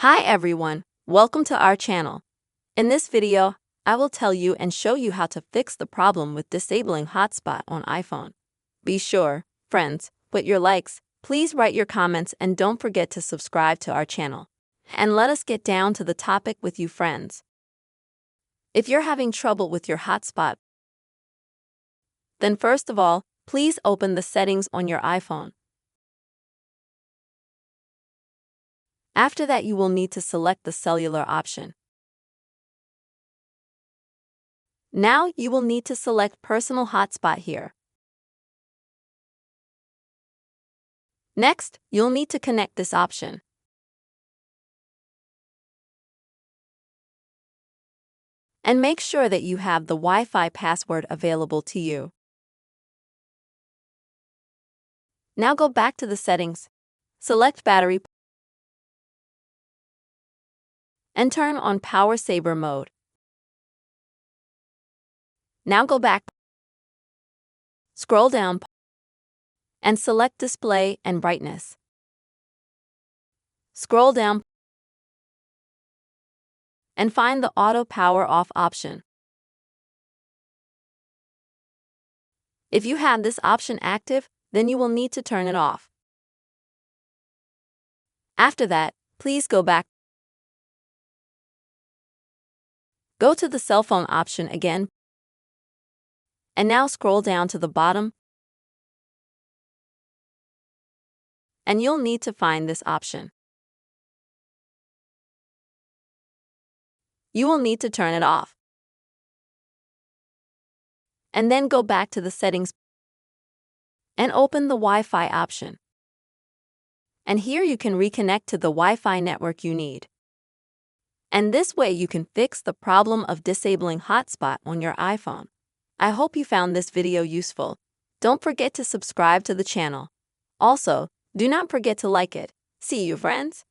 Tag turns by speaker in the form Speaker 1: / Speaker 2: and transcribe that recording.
Speaker 1: Hi everyone, welcome to our channel. In this video, I will tell you and show you how to fix the problem with disabling Hotspot on iPhone. Be sure, friends, with your likes, please write your comments and don't forget to subscribe to our channel. And let us get down to the topic with you friends. If you're having trouble with your Hotspot, then first of all, please open the settings on your iPhone. After that, you will need to select the cellular option. Now you will need to select Personal Hotspot here. Next, you'll need to connect this option. And make sure that you have the Wi-Fi password available to you. Now go back to the settings, select battery, and turn on Power Saver mode. Now go back, scroll down, and select Display and Brightness. Scroll down and find the Auto Power Off option. If you have this option active, then you will need to turn it off. After that, please go back. Go to the cell phone option again, and now scroll down to the bottom, and you'll need to find this option. You will need to turn it off. And then go back to the settings and open the Wi-Fi option. And here you can reconnect to the Wi-Fi network you need. And this way you can fix the problem of disabling Hotspot on your iPhone. I hope you found this video useful. Don't forget to subscribe to the channel. Also, do not forget to like it. See you, friends!